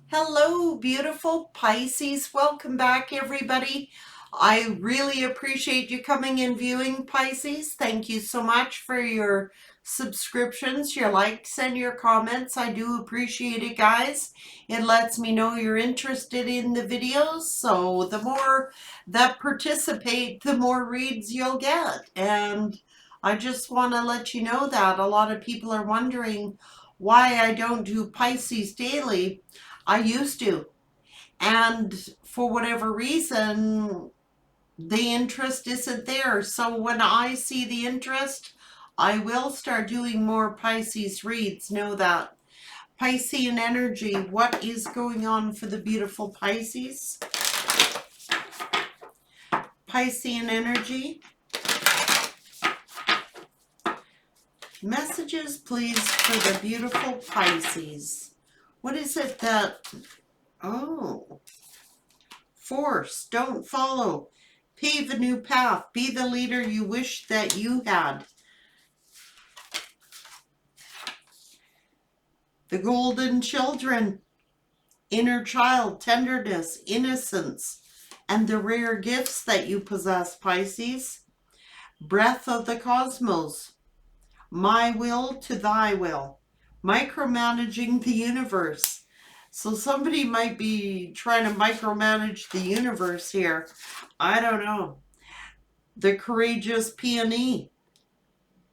Hello, beautiful Pisces. Welcome back, everybody. I really appreciate you coming and viewing, Pisces. Thank you so much for your subscriptions, your likes, and your comments. I do appreciate it, guys. It lets me know you're interested in the videos, so the more that participate, the more reads you'll get. And I just want to let you know that a lot of people are wondering why I don't do Pisces daily. I used to. And for whatever reason, the interest isn't there. So when I see the interest, I will start doing more Pisces reads. Know that. Piscean energy. What is going on for the beautiful Pisces? Piscean energy. Messages, please, for the beautiful Pisces. What is it that... Oh... Force, don't follow. Pave a new path. Be the leader you wish that you had. The golden children. Inner child, tenderness, innocence, and the rare gifts that you possess, Pisces. Breath of the cosmos. My will to thy will. Micromanaging the universe. So somebody might be trying to micromanage the universe here. I don't know. The courageous peony.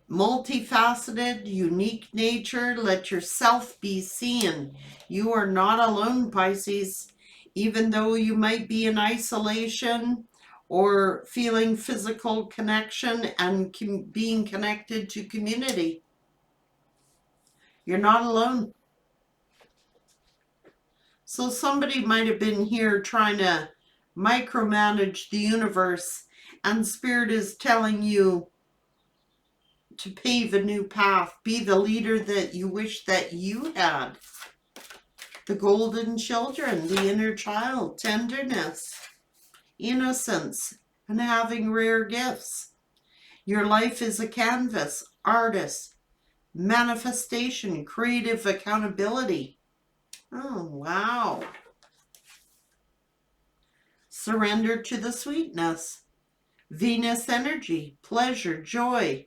Multifaceted, unique nature. Let yourself be seen. You are not alone, Pisces. Even though you might be in isolation or feeling physical connection and being connected to community. You're not alone. So somebody might have been here trying to micromanage the universe, and Spirit is telling you to pave a new path. Be the leader that you wish that you had. The golden children, the inner child, tenderness, innocence, and having rare gifts. Your life is a canvas, artist, manifestation, creative accountability. Oh, wow. Surrender to the sweetness. Venus energy, pleasure, joy.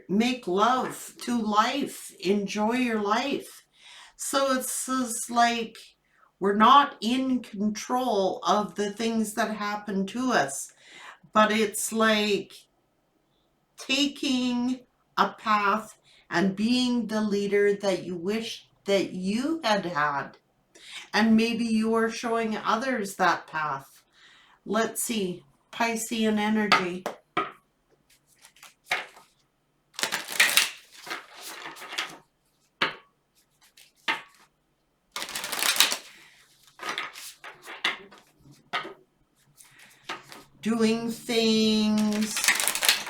Make love to life. Enjoy your life. So it's like we're not in control of the things that happen to us, but it's like taking a path and being the leader that you wish that you had had. And maybe you are showing others that path. Let's see. Piscean energy. Doing things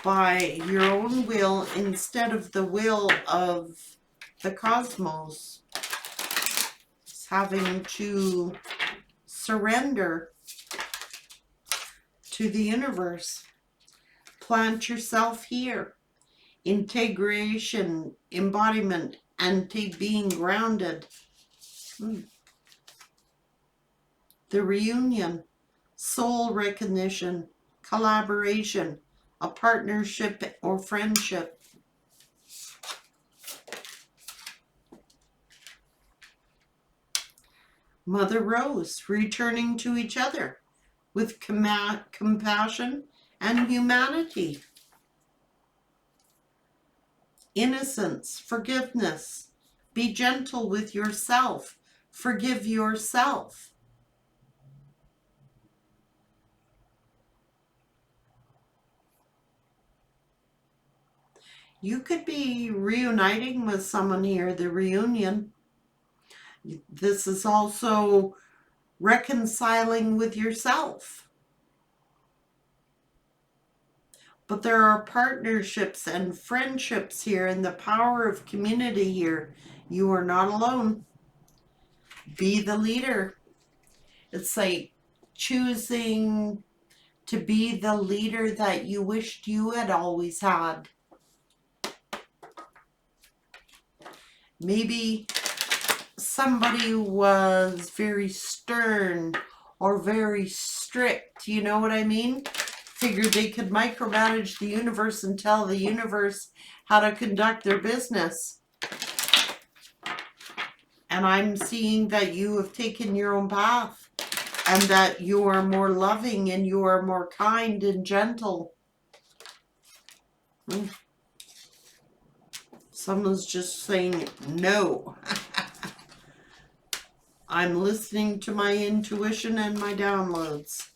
by your own will instead of the will of the cosmos. It's having to surrender to the universe. Plant yourself here. Integration, embodiment, and being grounded. The reunion, soul recognition, collaboration, a partnership or friendship. Mother Rose, returning to each other with compassion and humanity. Innocence, forgiveness. Be gentle with yourself. Forgive yourself. You could be reuniting with someone here, the reunion. This is also reconciling with yourself. But there are partnerships and friendships here and the power of community here. You are not alone. Be the leader. It's like choosing to be the leader that you wished you had always had. Maybe somebody who was very stern or very strict, you know what I mean? Figured they could micromanage the universe and tell the universe how to conduct their business. And I'm seeing that you have taken your own path and that you are more loving and you are more kind and gentle. Someone's just saying no. I'm listening to my intuition and my downloads.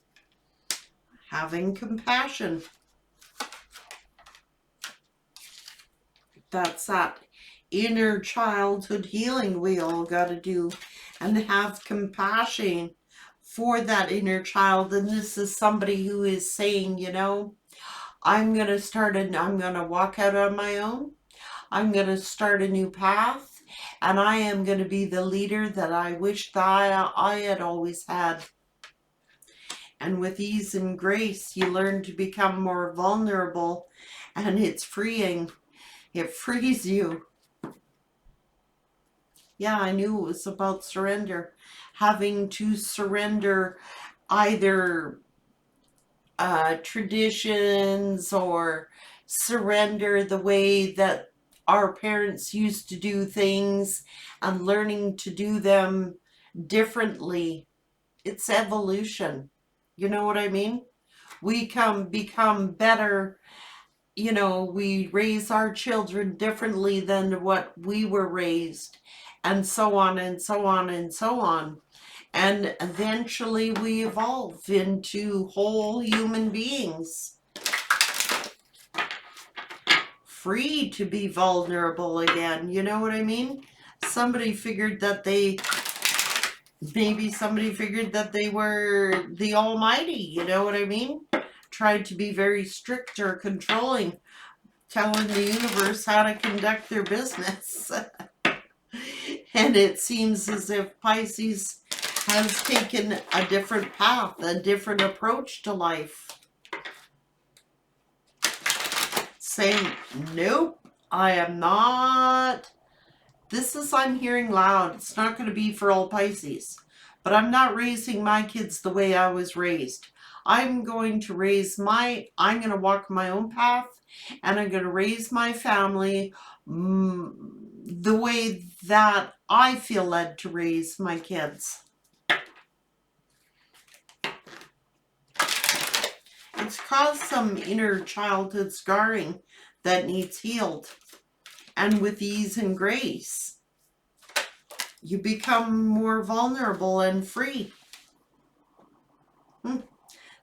Having compassion. That's that inner childhood healing we all got to do, and have compassion for that inner child. And this is somebody who is saying, you know, I'm going to walk out on my own. I'm going to start a new path, and I am going to be the leader that I wished I had always had. And with ease and grace, you learn to become more vulnerable, and it's freeing. It frees you. Yeah, I knew it was about surrender. Having to surrender either traditions or surrender the way that our parents used to do things and learning to do them differently. It's evolution. You know what I mean? We become better. You know, we raise our children differently than what we were raised, and so on and so on and so on. And eventually we evolve into whole human beings, free to be vulnerable again. You know what I mean? Maybe somebody figured that they were the almighty, you know what I mean? Tried to be very strict or controlling, telling the universe how to conduct their business. And it seems as if Pisces has taken a different path, a different approach to life. Saying, nope, I am not. I'm hearing loud. It's not going to be for all Pisces. But I'm not raising my kids the way I was raised. I'm going to walk my own path, and I'm going to raise my family the way that I feel led to raise my kids. It's caused some inner childhood scarring that needs healed. And with ease and grace, you become more vulnerable and free.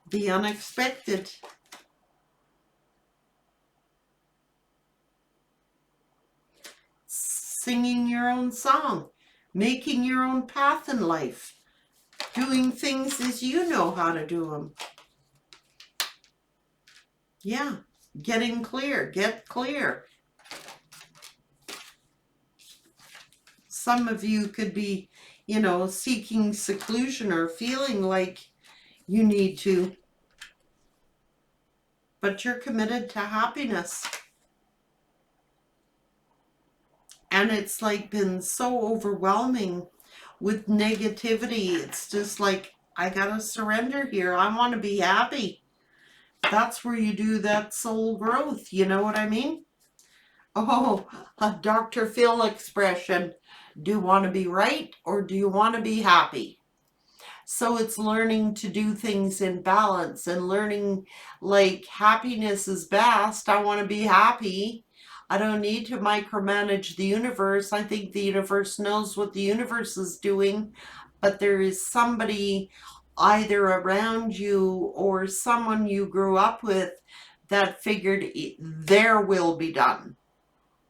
The unexpected. Singing your own song, making your own path in life, doing things as you know how to do them. Yeah, get clear. Some of you could be, seeking seclusion or feeling like you need to, but you're committed to happiness. And it's like been so overwhelming with negativity. It's just like, I gotta surrender here. I want to be happy. That's where you do that soul growth. You know what I mean? Oh, a Dr. Phil expression. Do you want to be right or do you want to be happy? So it's learning to do things in balance and learning like happiness is best. I want to be happy. I don't need to micromanage the universe. I think the universe knows what the universe is doing, but there is somebody either around you or someone you grew up with that figured their will be done.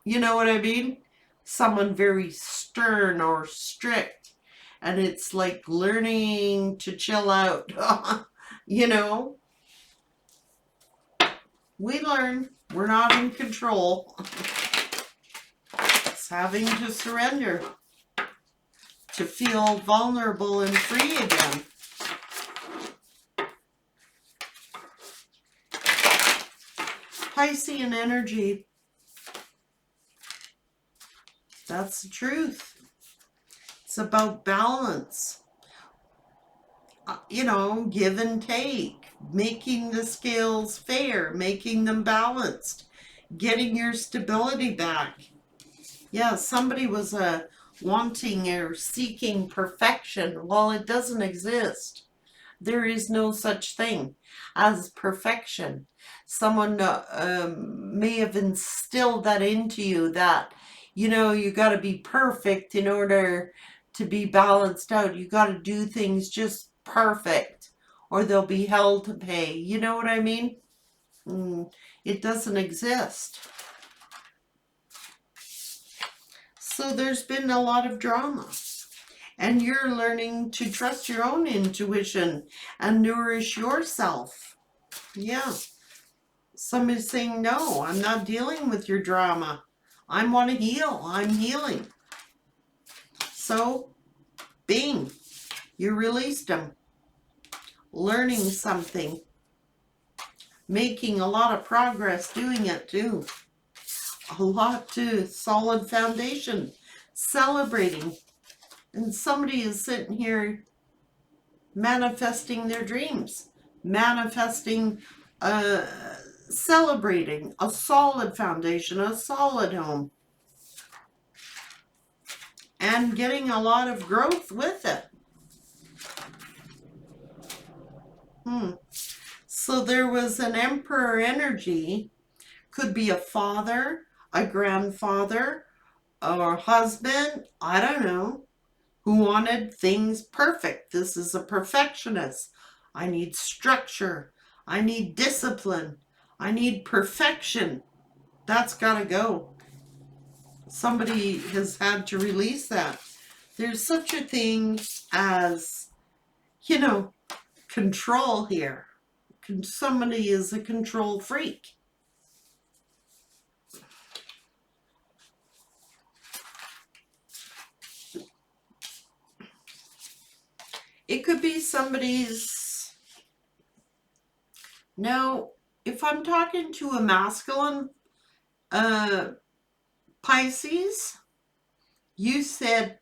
You know what I mean? Someone very stern or strict. And it's like learning to chill out. We learn. We're not in control. It's having to surrender to feel vulnerable and free again. Piscean energy. That's the truth. It's about balance. You know, give and take, making the scales fair, making them balanced, getting your stability back. Yeah, somebody was wanting or seeking perfection. Well, it doesn't exist. There is no such thing as perfection. Someone may have instilled that into you that, you know, you got to be perfect in order to be balanced out. You got to do things just perfect or they'll be hell to pay. You know what I mean? It doesn't exist. So there's been a lot of drama. And you're learning to trust your own intuition and nourish yourself. Yeah. Somebody's saying, no, I'm not dealing with your drama. I want to heal. I'm healing. So, bing, you released them. Learning something. Making a lot of progress doing it too. A lot too. Solid foundation. Celebrating. And somebody is sitting here manifesting their dreams, manifesting, celebrating a solid foundation, a solid home, and getting a lot of growth with it. So there was an emperor energy, could be a father, a grandfather, or a husband, I don't know, who wanted things perfect. This is a perfectionist. I need structure. I need discipline. I need perfection. That's got to go. Somebody has had to release that. There's such a thing as, you know, control here. Somebody is a control freak. It could be somebody's... Now, if I'm talking to a masculine Pisces, you said,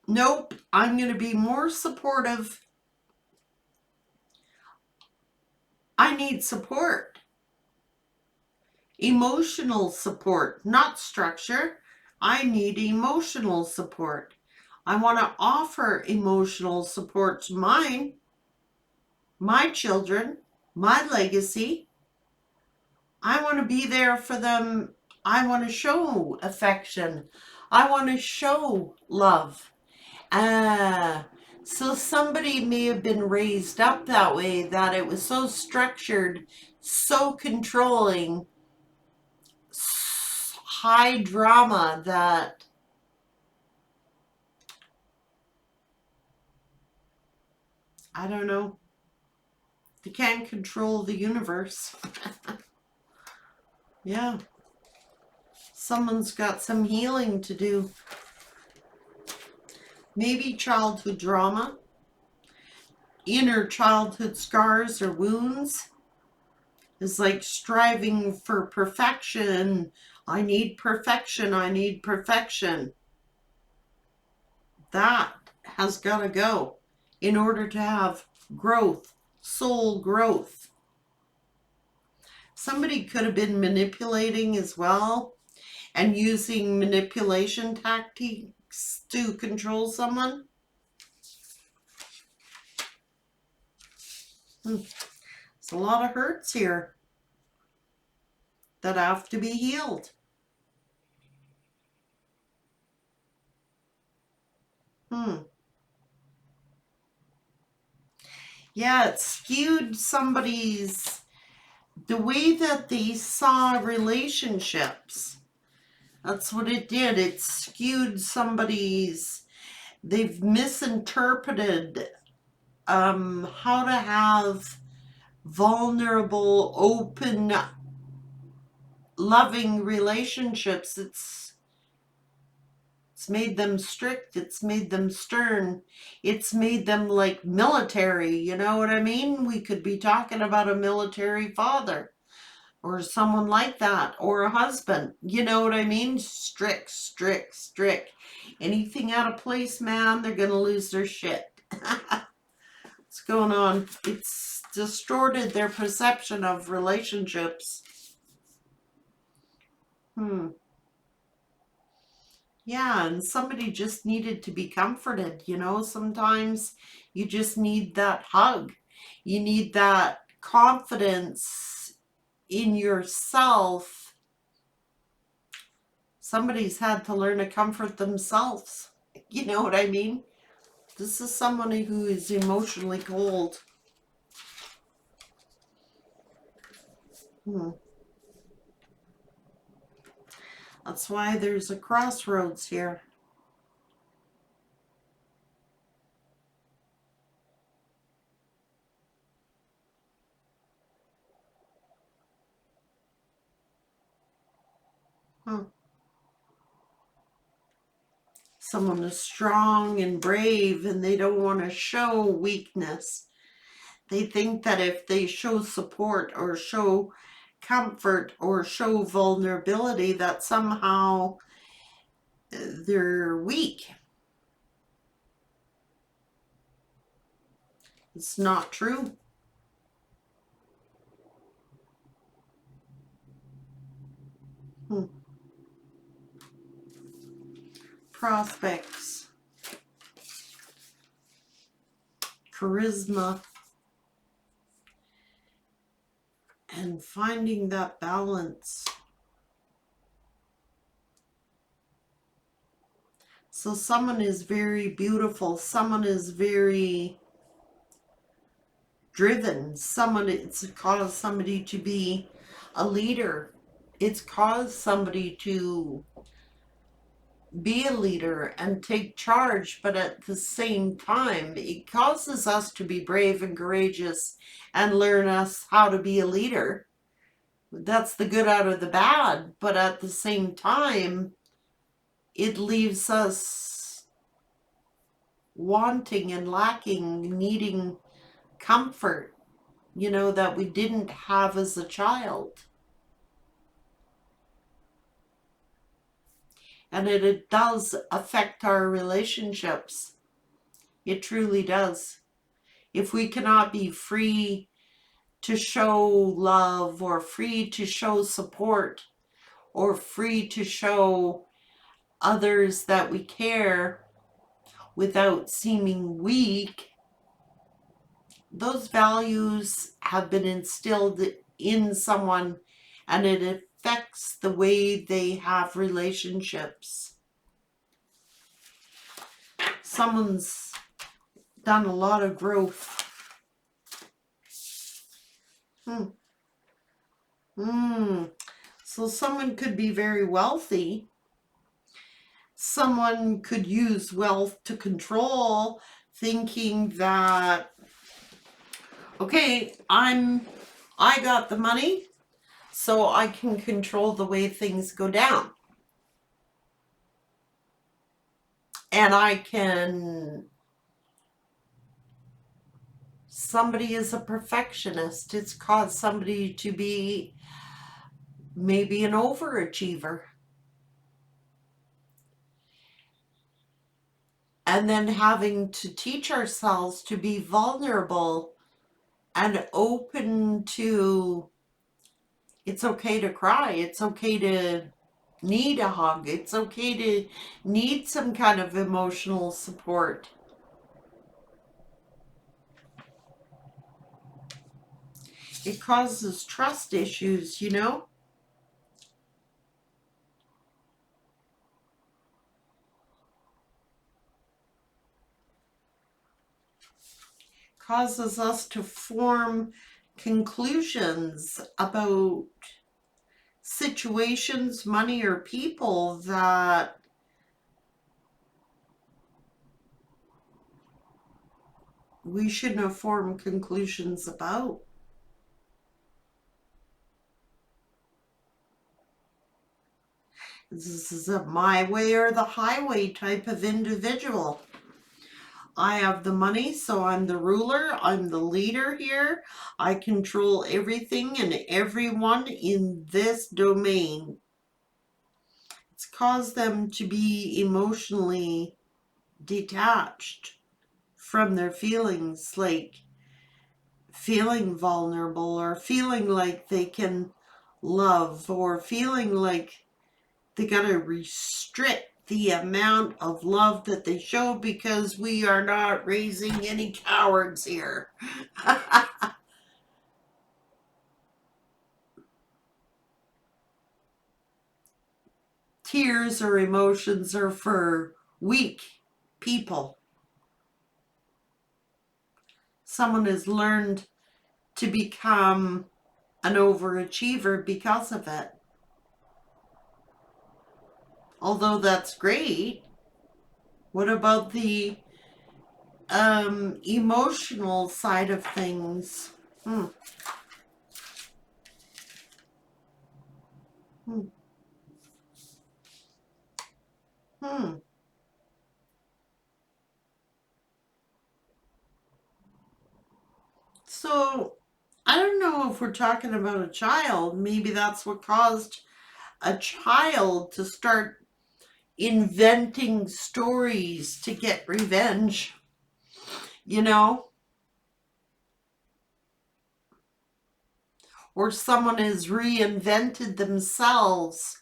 nope, I'm going to be more supportive. I need support. Emotional support, not structure. I need emotional support. I want to offer emotional support to my children, my legacy. I want to be there for them. I want to show affection. I want to show love. So somebody may have been raised up that way, that it was so structured, so controlling, high drama, that I don't know, they can't control the universe. Yeah. Someone's got some healing to do. Maybe childhood drama, inner childhood scars or wounds. Is like striving for perfection. I need perfection. I need perfection. That has got to go in order to have growth, soul growth. Somebody could have been manipulating as well and using manipulation tactics to control someone. There's a lot of hurts here that have to be healed. Yeah, it skewed somebody's, the way that they saw relationships. That's what it did. It skewed somebody's, they've misinterpreted how to have vulnerable, open, loving relationships. It's made them strict. It's made them stern. It's made them like military. You know what I mean? We could be talking about a military father or someone like that, or a husband. You know what I mean? Strict, strict, strict. Anything out of place, man, they're going to lose their shit. What's going on? It's distorted their perception of relationships. Yeah, and somebody just needed to be comforted, you know? Sometimes you just need that hug. You need that confidence in yourself. Somebody's had to learn to comfort themselves. You know what I mean? This is someone who is emotionally cold. That's why there's a crossroads here. Someone is strong and brave and they don't want to show weakness. They think that if they show support or show comfort or show vulnerability, that somehow they're weak. It's not true. Prospects. Charisma. And finding that balance. So someone is very beautiful. Someone is very driven. It's caused somebody to be a leader. It's caused somebody to be a leader and take charge, but at the same time, it causes us to be brave and courageous and learn us how to be a leader. That's the good out of the bad, but at the same time, it leaves us wanting and lacking, needing comfort, you know, that we didn't have as a child. And it does affect our relationships. It truly does. If we cannot be free to show love or free to show support or free to show others that we care without seeming weak, those values have been instilled in someone and it affects the way they have relationships. Someone's done a lot of growth. So someone could be very wealthy. Someone could use wealth to control, thinking that, okay, I got the money, so I can control the way things go down. And somebody is a perfectionist. It's caused somebody to be maybe an overachiever. And then having to teach ourselves to be vulnerable and open to, it's okay to cry. It's okay to need a hug. It's okay to need some kind of emotional support. It causes trust issues, you know? Causes us to form conclusions about situations, money, or people that we shouldn't have formed conclusions about. This is a my way or the highway type of individual. I have the money, so I'm the ruler, I'm the leader here. I control everything and everyone in this domain. It's cause them to be emotionally detached from their feelings, like feeling vulnerable or feeling like they can love or feeling like they gotta restrict the amount of love that they show because we are not raising any cowards here. Tears or emotions are for weak people. Someone has learned to become an overachiever because of it. Although that's great, what about the emotional side of things? Hmm. Hmm. Hmm. So, I don't know if we're talking about a child. Maybe that's what caused a child to start inventing stories to get revenge, you know? Or someone has reinvented themselves.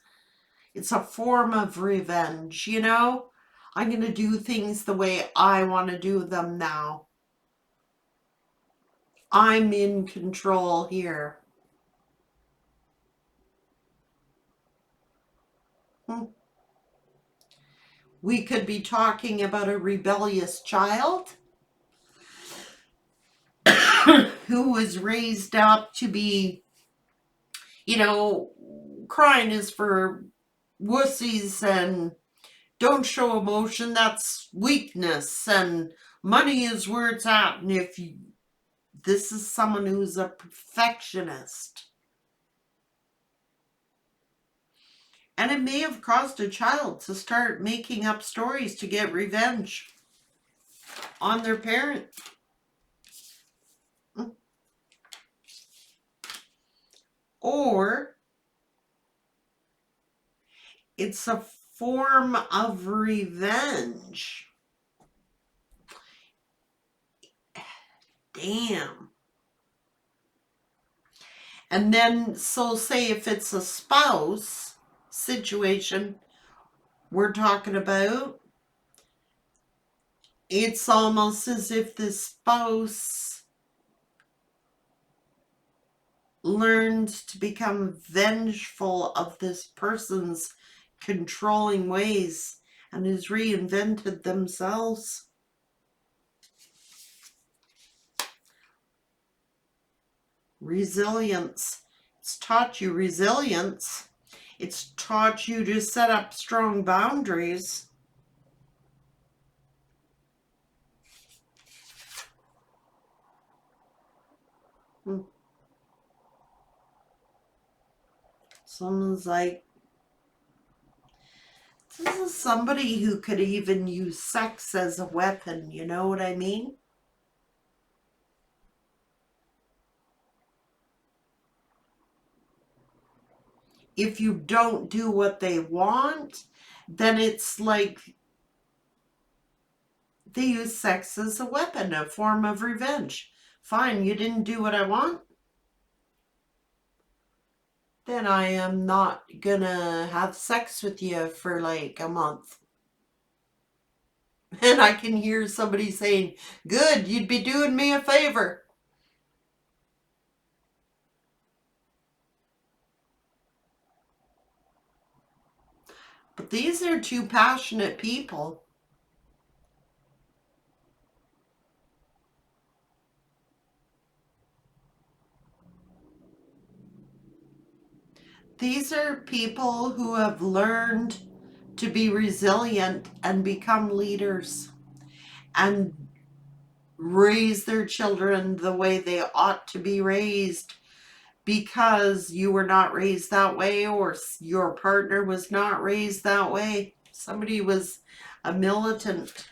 It's a form of revenge, you know? I'm going to do things the way I want to do them now. I'm in control here. Hmm. We could be talking about a rebellious child who was raised up to be, you know, crying is for wussies and don't show emotion, that's weakness, and money is where it's at. And if you, this is someone who's a perfectionist. And it may have caused a child to start making up stories to get revenge on their parent. Or it's a form of revenge. Damn. And then, so say if it's a spouse situation we're talking about, it's almost as if the spouse learned to become vengeful of this person's controlling ways and has reinvented themselves. Resilience. It's taught you resilience. It's taught you to set up strong boundaries. Someone's like, this is somebody who could even use sex as a weapon, you know what I mean? If you don't do what they want, then it's like they use sex as a weapon, a form of revenge. Fine, you didn't do what I want, then I am not gonna have sex with you for like a month. And I can hear somebody saying, good, you'd be doing me a favor. But these are two passionate people. These are people who have learned to be resilient and become leaders and raise their children the way they ought to be raised because you were not raised that way or your partner was not raised that way. Somebody was a militant,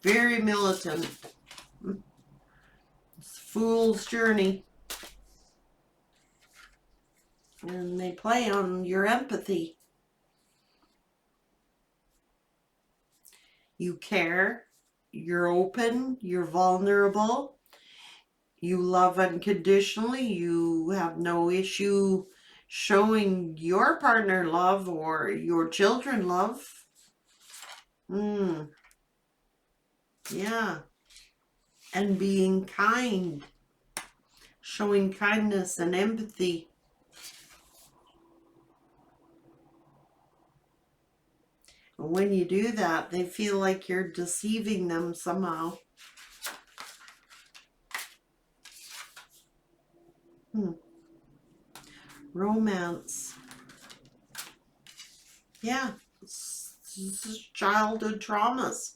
very militant. It's a fool's journey. And they play on your empathy. You care, you're open, you're vulnerable, you love unconditionally, you have no issue showing your partner love or your children love. Yeah. And being kind, showing kindness and empathy. And when you do that, they feel like you're deceiving them somehow. Romance. Yeah. This is childhood traumas.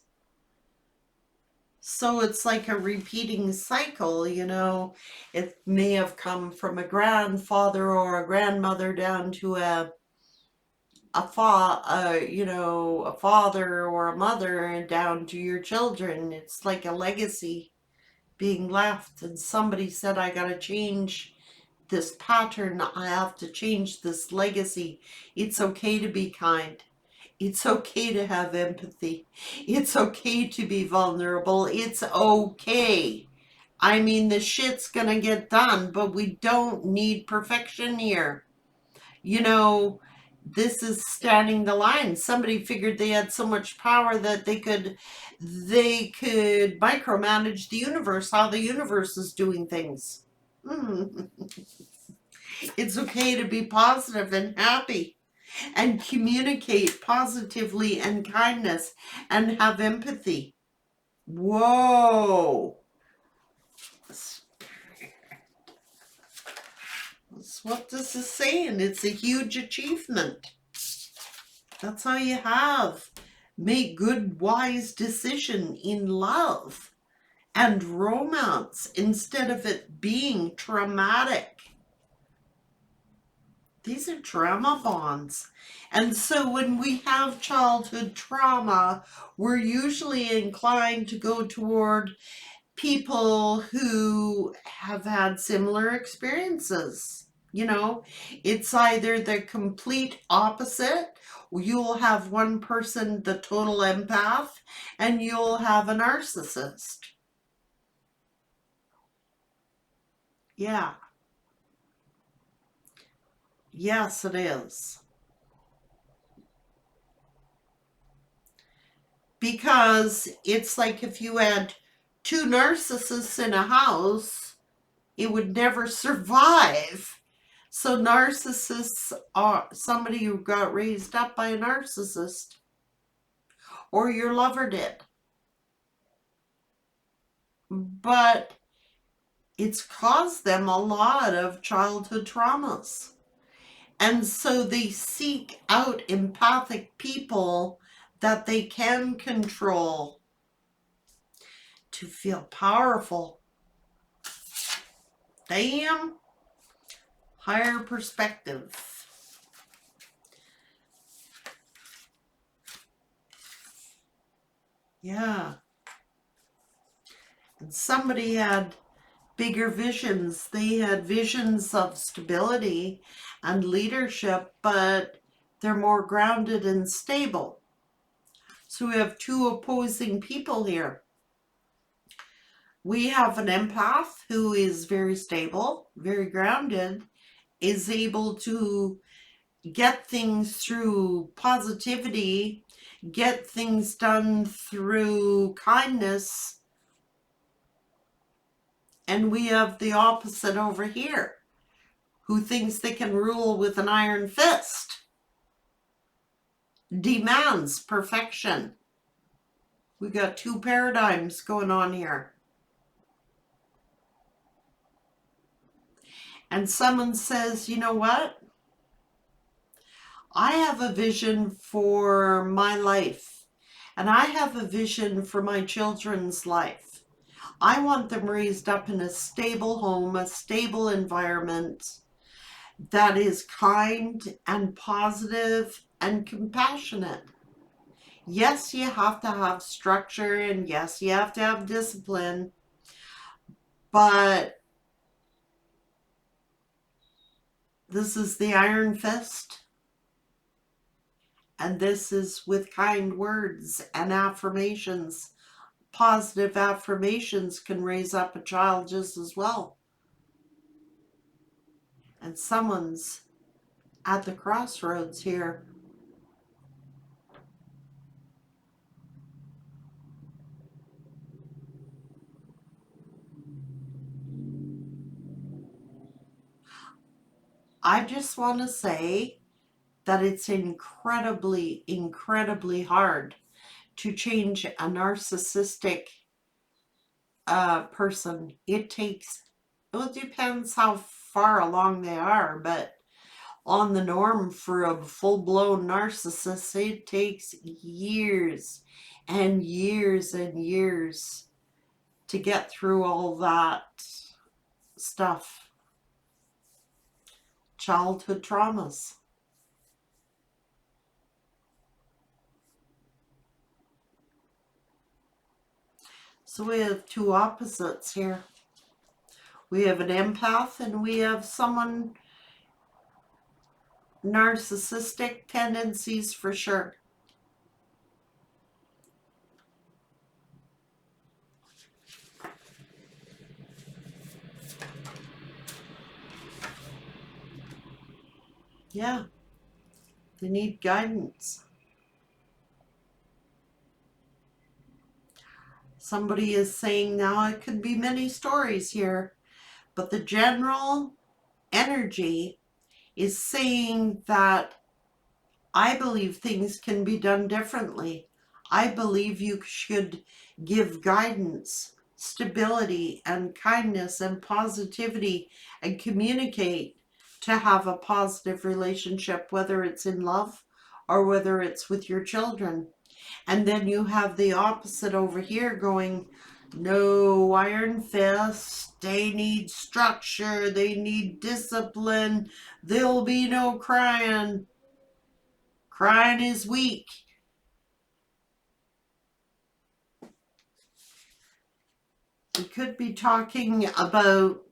So it's like a repeating cycle, you know. It may have come from a grandfather or a grandmother down to a father or a mother and down to your children. It's like a legacy being left. And somebody said, I gotta change this pattern. I have to change this legacy. It's okay to be kind. It's okay to have empathy. It's okay to be vulnerable. It's okay. I mean, the shit's gonna get done, but we don't need perfection here. You know, this is standing the line. Somebody figured they had so much power that they could micromanage the universe, how the universe is doing things. It's okay to be positive and happy and communicate positively and kindness and have empathy. Whoa. That's what this is saying. It's a huge achievement. That's how you make good, wise decision in love and romance instead of it being traumatic. These are trauma bonds. And so when we have childhood trauma, we're usually inclined to go toward people who have had similar experiences. You know, it's either the complete opposite. You'll have one person, the total empath, and you'll have a narcissist. Yeah. Yes, it is. Because it's like if you had two narcissists in a house, it would never survive. So narcissists are somebody who got raised up by a narcissist, or your lover did. But it's caused them a lot of childhood traumas. And so they seek out empathic people that they can control to feel powerful. Damn. Higher perspective. Yeah. And somebody had bigger visions. They had visions of stability and leadership, but they're more grounded and stable. So we have two opposing people here. We have an empath who is very stable, very grounded, is able to get things through positivity, get things done through kindness. And we have the opposite over here, who thinks they can rule with an iron fist, demands perfection. We got two paradigms going on here. And someone says, you know what? I have a vision for my life, and I have a vision for my children's life. I want them raised up in a stable home, a stable environment that is kind and positive and compassionate. Yes, you have to have structure, and yes, you have to have discipline, but this is the iron fist. And this is with kind words and affirmations. Positive affirmations can raise up a child just as well. And someone's at the crossroads here. I just want to say that it's incredibly, incredibly hard to change a narcissistic person. It takes, well, it depends how far along they are, but on the norm for a full-blown narcissist, it takes years and years and years to get through all that stuff. Childhood traumas. So we have two opposites here. We have an empath and we have someone narcissistic tendencies for sure. Yeah, they need guidance. Somebody is saying now it could be many stories here, but the general energy is saying that I believe things can be done differently. I believe you should give guidance, stability, and kindness and positivity and communicate to have a positive relationship, whether it's in love or whether it's with your children. And then you have the opposite over here going, no iron fist, they need structure, they need discipline, there'll be no crying. Crying is weak. We could be talking about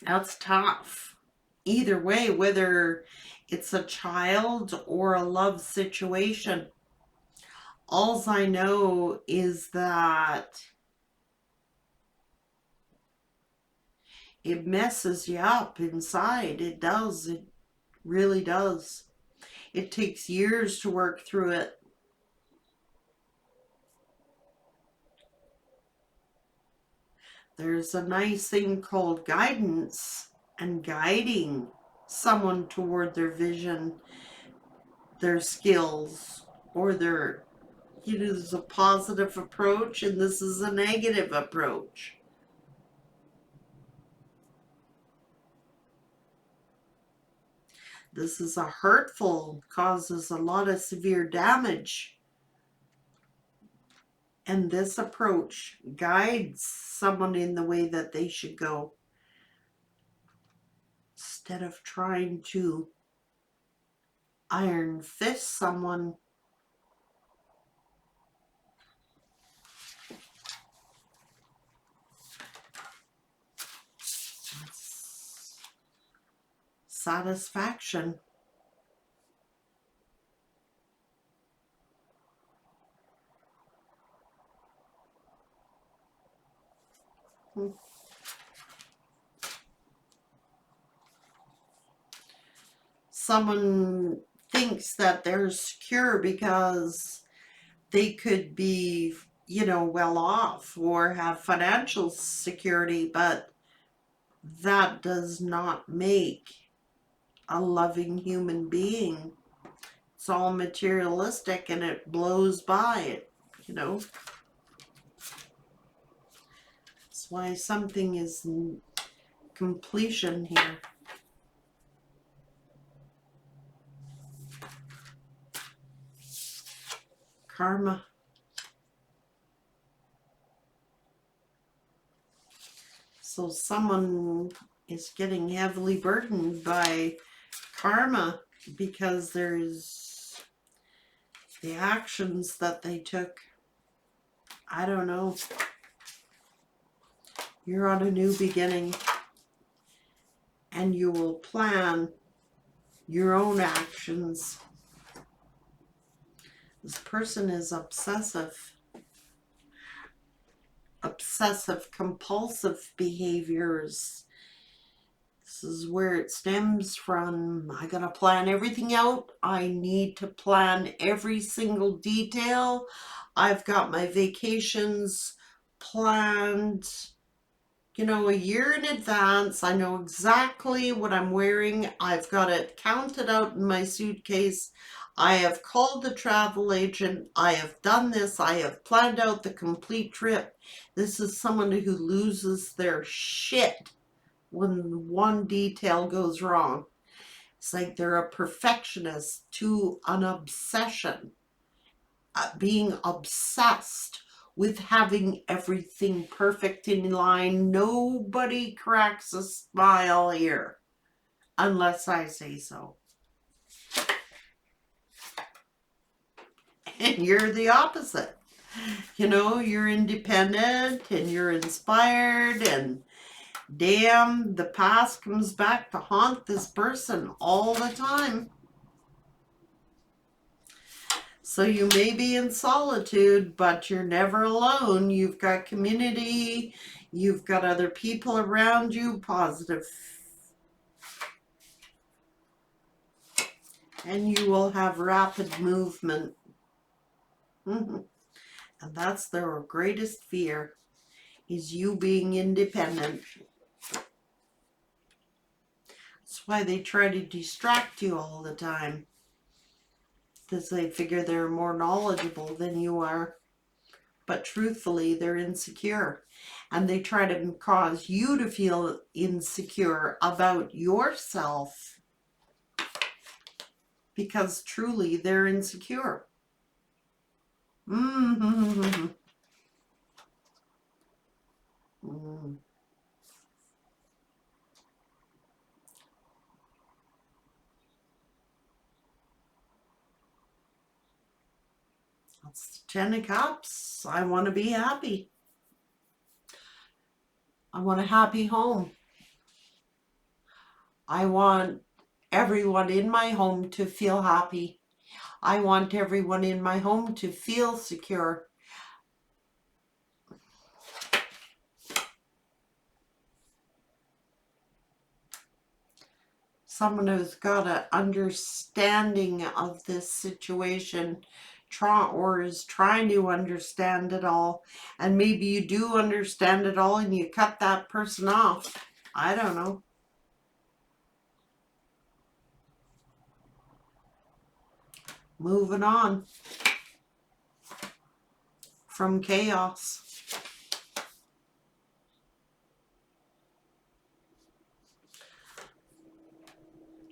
that's tough. Either way, whether it's a child or a love situation, all I know is that it messes you up inside. It does. It really does. It takes years to work through it. There's a nice thing called guidance and guiding someone toward their vision, their skills, or their, there's a positive approach and this is a negative approach. This is a hurtful, causes a lot of severe damage. And this approach guides someone in the way that they should go, instead of trying to iron fist someone. Satisfaction. Someone thinks that they're secure because they could be, well off or have financial security, but that does not make a loving human being. It's all materialistic and it blows by it, That's why something is completion here. Karma. So someone is getting heavily burdened by karma because there's the actions that they took. I don't know. You're on a new beginning and you will plan your own actions. This person is obsessive compulsive behaviors. This is where it stems from. I gotta plan everything out. I need to plan every single detail. I've got my vacations planned, a year in advance. I know exactly what I'm wearing. I've got it counted out in my suitcase. I have called the travel agent. I have done this. I have planned out the complete trip. This is someone who loses their shit when one detail goes wrong. It's like they're a perfectionist to an obsession, being obsessed with having everything perfect in line. Nobody cracks a smile here unless I say so. And you're the opposite. You're independent and you're inspired, and damn, the past comes back to haunt this person all the time. So you may be in solitude, but you're never alone. You've got community. You've got other people around you, positive. And you will have rapid movement. And that's their greatest fear, is you being independent. That's why they try to distract you all the time, because they figure they're more knowledgeable than you are. But truthfully, they're insecure. And they try to cause you to feel insecure about yourself, because truly they're insecure. Mm-hmm. Mm. That's the 10 of Cups. I want to be happy. I want a happy home. I want everyone in my home to feel happy. I want everyone in my home to feel secure. Someone who's got an understanding of this situation, or is trying to understand it all. And maybe you do understand it all and you cut that person off. I don't know. Moving on from chaos.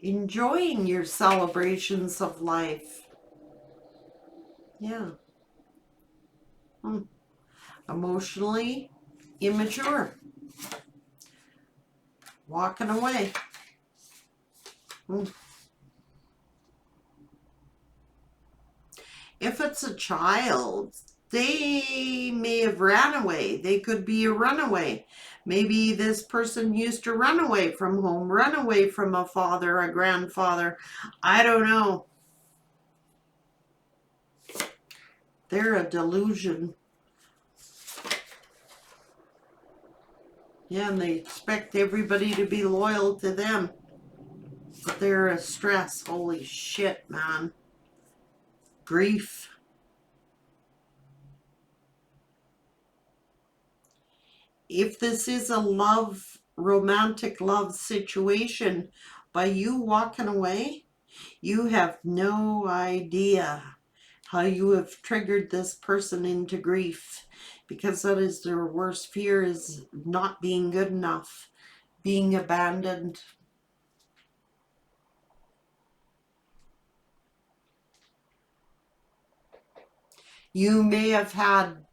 Enjoying your celebrations of life. Yeah. Emotionally immature. Walking away. If it's a child, they may have ran away. They could be a runaway. Maybe this person used to run away from home, run away from a father, a grandfather. I don't know. They're a delusion. Yeah, and they expect everybody to be loyal to them. But they're a stress. Holy shit, man. Grief. If this is a romantic love situation, by you walking away, you have no idea how you have triggered this person into grief, because that is their worst fear, is not being good enough, being abandoned. You may have had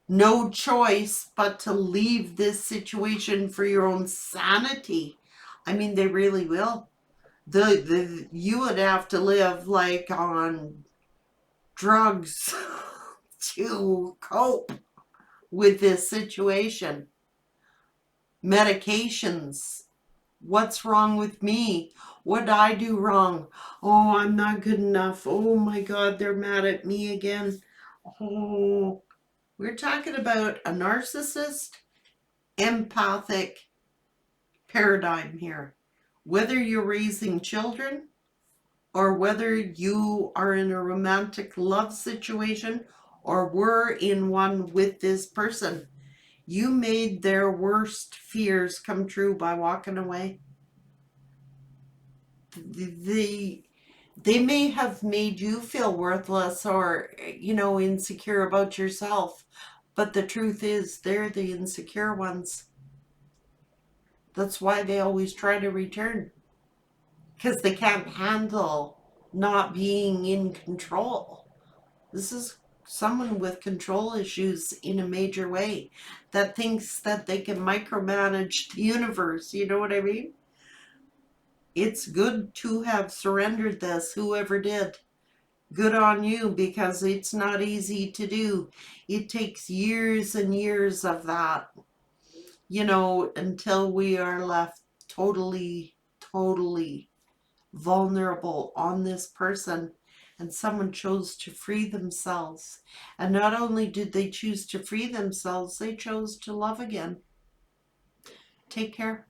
no choice but to leave this situation for your own sanity. I mean, they really will. You would have to live like on drugs to cope with this situation. Medications. What's wrong with me? What did I do wrong? Oh, I'm not good enough. Oh my God, they're mad at me again. Oh, we're talking about a narcissist, empathic paradigm here. Whether you're raising children or whether you are in a romantic love situation or were in one with this person, you made their worst fears come true by walking away. They may have made you feel worthless or, insecure about yourself, but the truth is they're the insecure ones. That's why they always try to return, because they can't handle not being in control. This is someone with control issues in a major way that thinks that they can micromanage the universe. You know what I mean? It's good to have surrendered this, whoever did. Good on you, because it's not easy to do. It takes years and years of that, until we are left totally vulnerable on this person. And someone chose to free themselves. And not only did they choose to free themselves, they chose to love again. Take care.